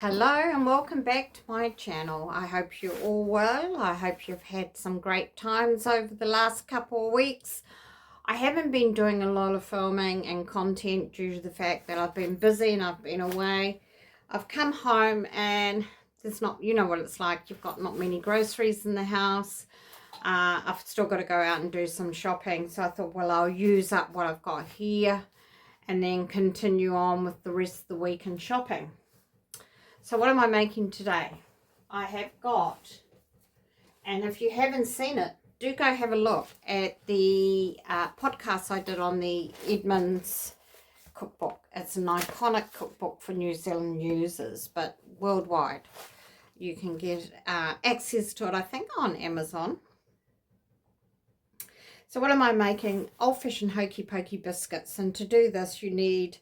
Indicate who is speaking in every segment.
Speaker 1: Hello and welcome back to my channel. I hope you're all well. I hope you've had some great times over the last couple of weeks. I haven't been doing a lot of filming and content due to the fact that I've been busy and I've been away. I've come home and there's not, you know what it's like, you've got not many groceries in the house. I've still got to go out and do some shopping, so I thought, well, I'll use up what I've got here and then continue on with the rest of the week in shopping. So what am I making today? I have got, and if you haven't seen it, do go have a look at the podcast I did on the Edmonds cookbook. It's an iconic cookbook for New Zealand users, but worldwide. You can get access to it, I think, on Amazon. So what am I making? Old-fashioned hokey pokey biscuits. And to do this, you need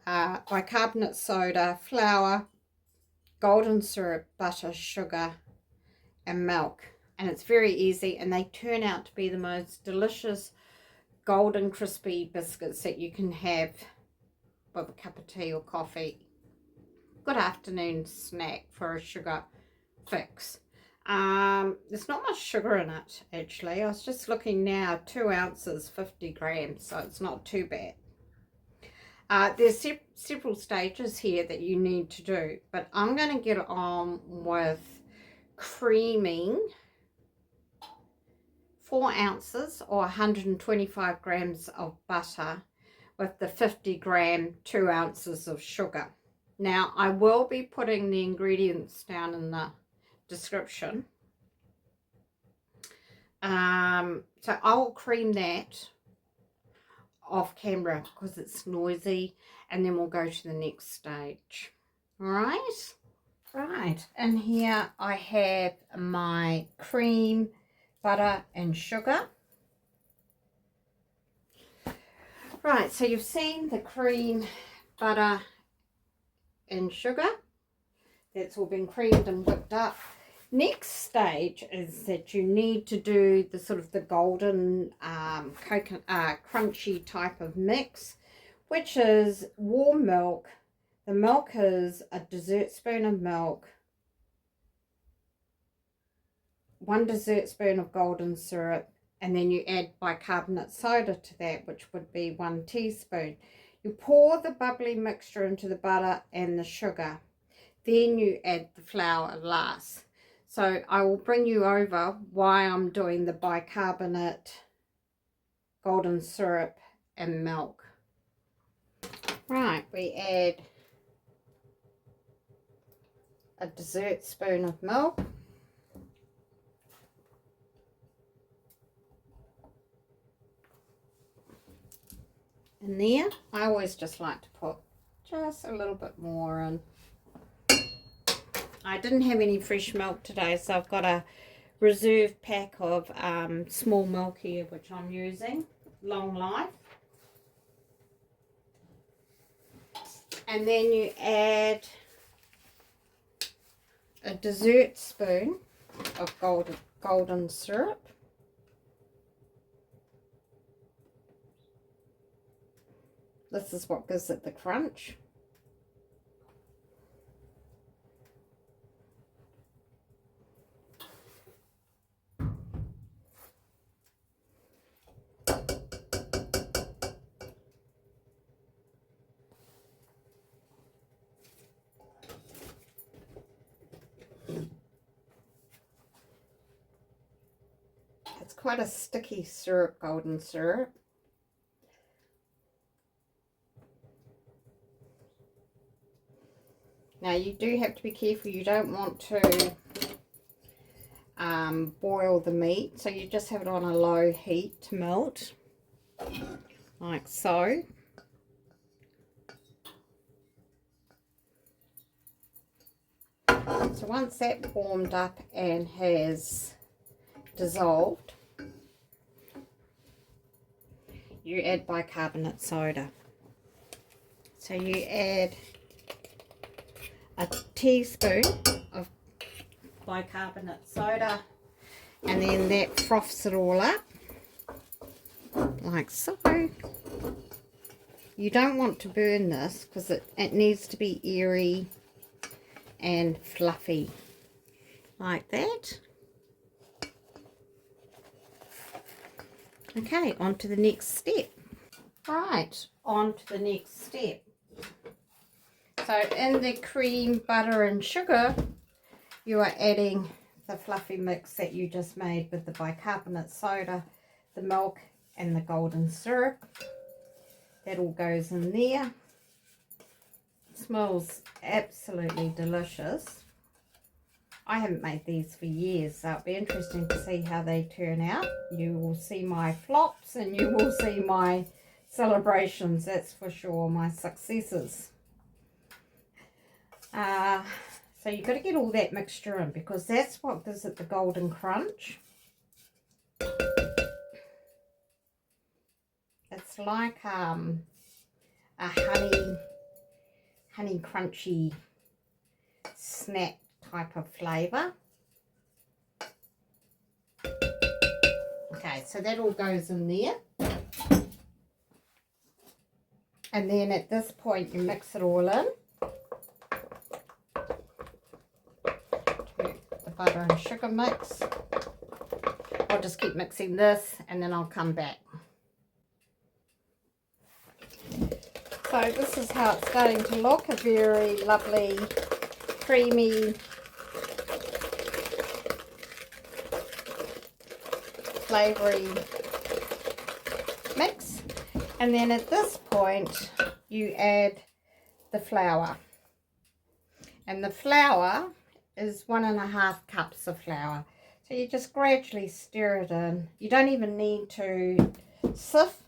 Speaker 1: bicarbonate soda, flour, golden syrup, butter, sugar and milk, and it's very easy, and they turn out to be the most delicious golden crispy biscuits that you can have with a cup of tea or coffee. Good afternoon snack for a sugar fix. There's not much sugar in it actually. I was just looking now, 2 ounces 50 grams, so it's not too bad. There's several stages here that you need to do, but I'm going to get on with creaming 4 ounces or 125 grams of butter with the 50 gram 2 ounces of sugar. Now I will be putting the ingredients down in the description. So I'll cream that off camera because it's noisy, and then we'll go to the next stage. All right, and here I have my cream, butter and sugar. Right, so you've seen the cream, butter and sugar. That's all been creamed and whipped up. Next stage is that you need to do the sort of the golden crunchy type of mix, which is warm milk. The milk is a dessert spoon of milk, 1 dessert spoon of golden syrup, and then you add bicarbonate soda to that, which would be 1 teaspoon. You pour the bubbly mixture into the butter and the sugar. Then you add the flour last. So I will bring you over why I'm doing the bicarbonate, golden syrup and milk. Right, we add a dessert spoon of milk. And there, I always just like to put just a little bit more in. I didn't have any fresh milk today, so I've got a reserve pack of small milk here, which I'm using, long life. And then you add a dessert spoon of golden syrup. This is what gives it the crunch. It's quite a sticky syrup, golden syrup. Now you do have to be careful, you don't want to boil the meat, so you just have it on a low heat to melt, like so. So once that warmed up and has dissolved, you add bicarbonate soda. So you add a teaspoon of bicarbonate soda, and then that froths it all up like so. You don't want to burn this because it needs to be airy and fluffy like that. Okay, on to the next step. Right, on to the next step. So in the cream, butter and sugar, you are adding the fluffy mix that you just made with the bicarbonate soda, the milk and the golden syrup. That all goes in there. It smells absolutely delicious. I haven't made these for years, so it'll be interesting to see how they turn out. You will see my flops and you will see my celebrations, that's for sure, my successes. So you've got to get all that mixture in, because that's what gives it the golden crunch. It's like a honey crunchy snack type of flavour. Okay, so that all goes in there. And then at this point you mix it all in. The butter and sugar mix. I'll just keep mixing this and then I'll come back. So this is how it's starting to look, a very lovely, creamy, flavoury mix. And then at this point you add the flour. And the flour is 1.5 cups of flour. So you just gradually stir it in. You don't even need to sift.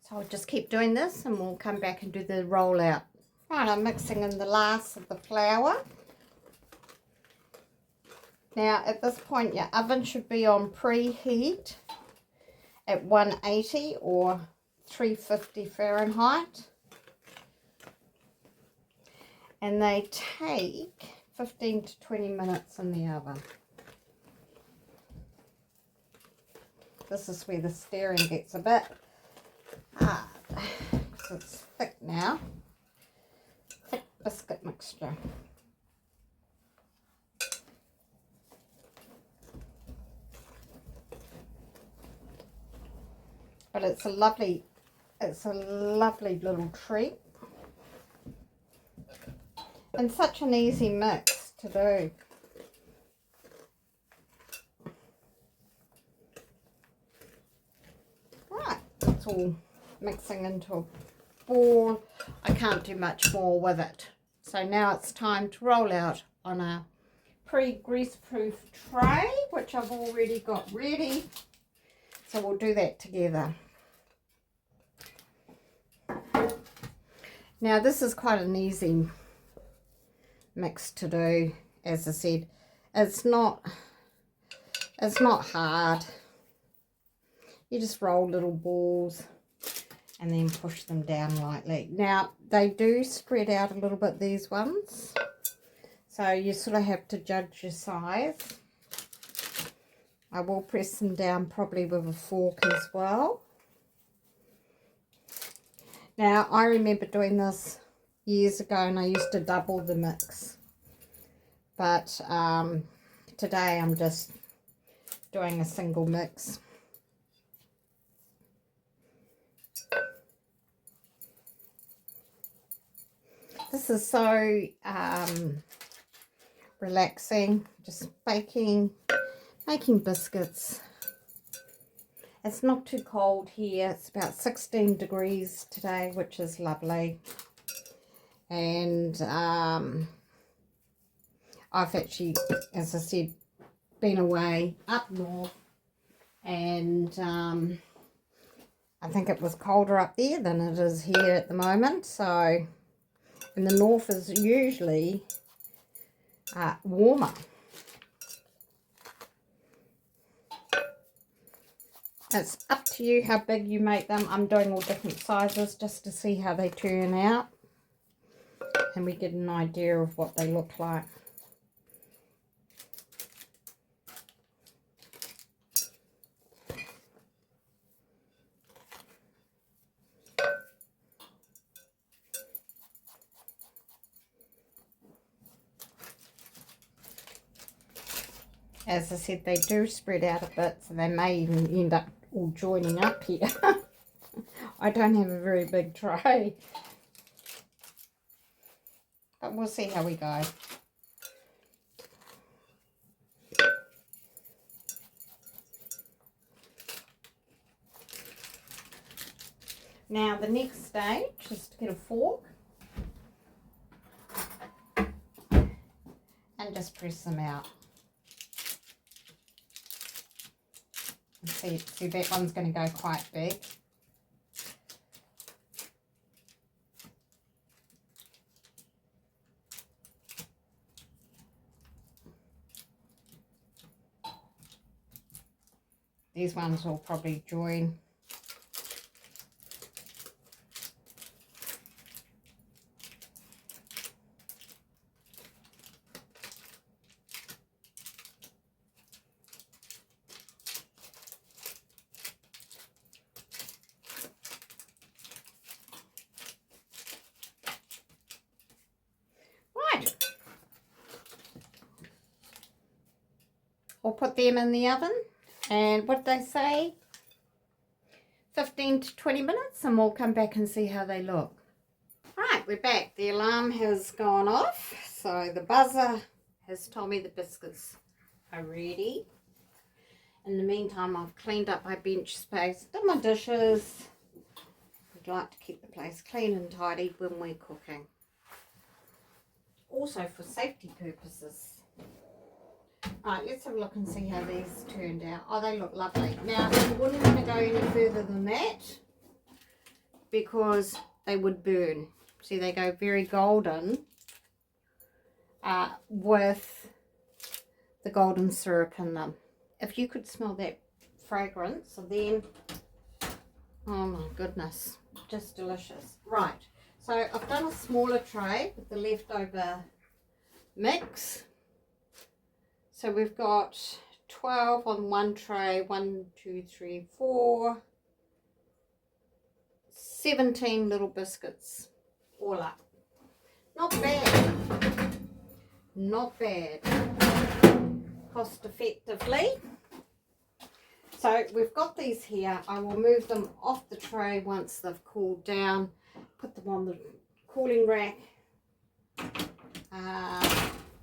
Speaker 1: So I'll just keep doing this and we'll come back and do the rollout. Right, I'm mixing in the last of the flour. Now at this point your oven should be on preheat at 180 or 350 Fahrenheit. And they take 15 to 20 minutes in the oven. This is where the stirring gets a bit hard because it's thick now. Thick biscuit mixture. But it's a lovely little treat. And such an easy mix to do. Right, it's all mixing into a ball. I can't do much more with it. So now it's time to roll out on a pre-grease proof tray, which I've already got ready. So we'll do that together. Now this is quite an easy mix to do. As I said, it's not hard. You just roll little balls and then push them down lightly. Now they do spread out a little bit, these ones, so you sort of have to judge your size. I will press them down probably with a fork as well. Now I remember doing this years ago and I used to double the mix, but today I'm just doing a single mix. This is so relaxing, just making biscuits. It's not too cold here. It's about 16 degrees today, which is lovely. And I've actually, as I said, been away up north, and I think it was colder up there than it is here at the moment. So, and the north is usually warmer. It's up to to you how big you make them. I'm doing all different sizes just to see how they turn out. And we get an idea of what they look like. As I said, they do spread out a bit, so they may even end up all joining up here. I don't have a very big tray. But we'll see how we go. Now the next stage is to get a fork and just press them out. See that one's going to go quite big. These ones will probably join. I'll put them in the oven, and what they say, 15 to 20 minutes, and we'll come back and see how they look. Right, we're back. The alarm has gone off, so the buzzer has told me the biscuits are ready. In the meantime, I've cleaned up my bench space, done my dishes. We'd like to keep the place clean and tidy when we're cooking. Also for safety purposes. Right, let's have a look and see how these turned out. Oh, they look lovely. Now, you wouldn't want to go any further than that because they would burn. See, they go very golden with the golden syrup in them. If you could smell that fragrance, then, oh my goodness, just delicious. Right, so I've done a smaller tray with the leftover mix. So we've got 12 on one tray, 1, 2, 3, 4, 17 little biscuits all up. Not bad. Not bad. Cost effectively. So we've got these here. I will move them off the tray once they've cooled down. Put them on the cooling rack.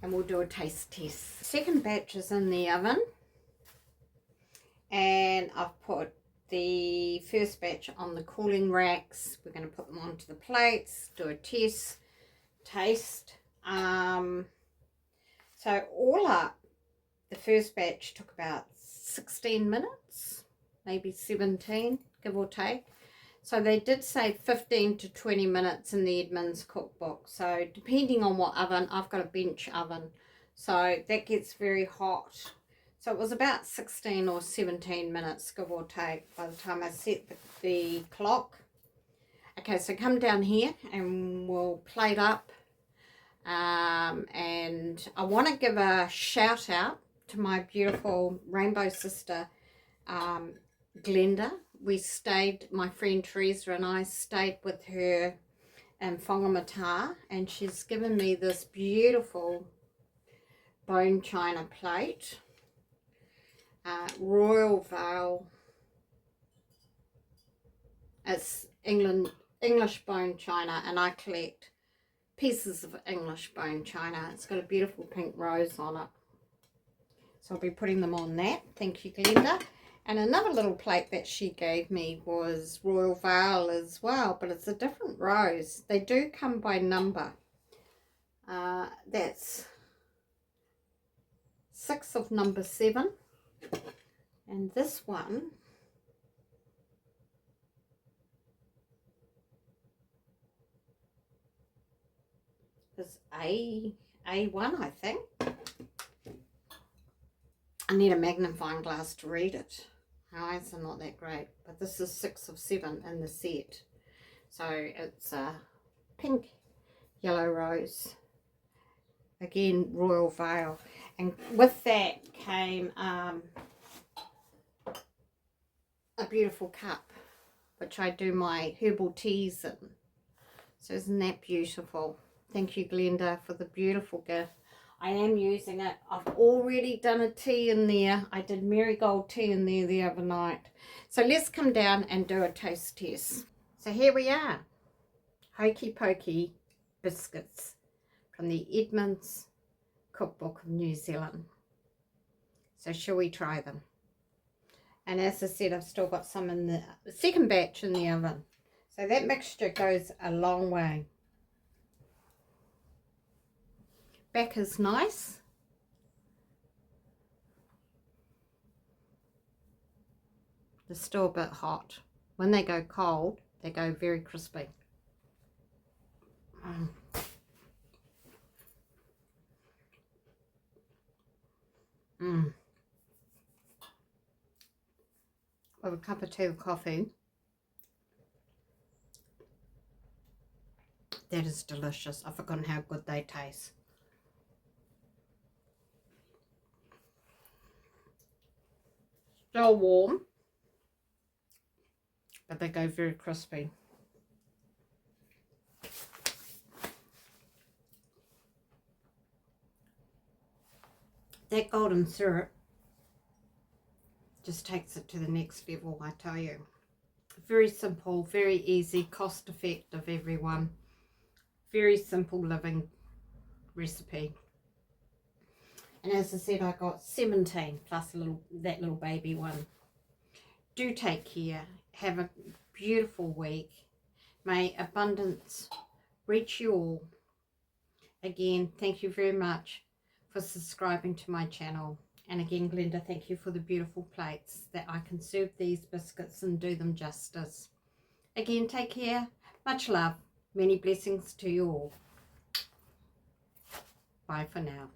Speaker 1: And we'll do a taste test. Second batch is in the oven, and I've put the first batch on the cooling racks. We're going to put them onto the plates, do a taste. So all up, the first batch took about 16 minutes, maybe 17, give or take. So they did say 15 to 20 minutes in the Edmonds cookbook. So depending on what oven, I've got a bench oven. So that gets very hot. So it was about 16 or 17 minutes, give or take, by the time I set the clock. Okay, so come down here and we'll plate up. And I want to give a shout out to my beautiful rainbow sister, Glenda. We stayed, my friend Teresa and I stayed with her in Whangamata, and she's given me this beautiful bone china plate, Royal Vale. It's English bone china, and I collect pieces of English bone china. It's got a beautiful pink rose on it, so I'll be putting them on that. Thank you, Glenda. And another little plate that she gave me was Royal Vale as well, but it's a different rose. They do come by number. That's 6 of number 7. And this one is A1, I think. I need a magnifying glass to read it. My eyes are not that great, but this is 6 of 7 in the set. So it's a pink, yellow rose. Again, royal veil. And with that came a beautiful cup, which I do my herbal teas in. So isn't that beautiful? Thank you, Glenda, for the beautiful gift. I am using it. I've already done a tea in there. I did marigold tea in there the other night. So let's come down and do a taste test. So here we are. Hokey Pokey biscuits from the Edmonds Cookbook of New Zealand. So shall we try them? And as I said, I've still got some in the second batch in the oven. So that mixture goes a long way. Back is nice. They're still a bit hot. When they go cold, they go very crispy. With a cup of tea or coffee, that is delicious. I've forgotten how good they taste. Still warm, but they go very crispy. That golden syrup just takes it to the next level, I tell you. Very simple, very easy, cost effective, everyone. Very simple living recipe. And as I said, I got 17 plus that little baby one. Do take care. Have a beautiful week. May abundance reach you all. Again, thank you very much for subscribing to my channel. And again, Glenda, thank you for the beautiful plates that I can serve these biscuits and do them justice. Again, take care. Much love. Many blessings to you all. Bye for now.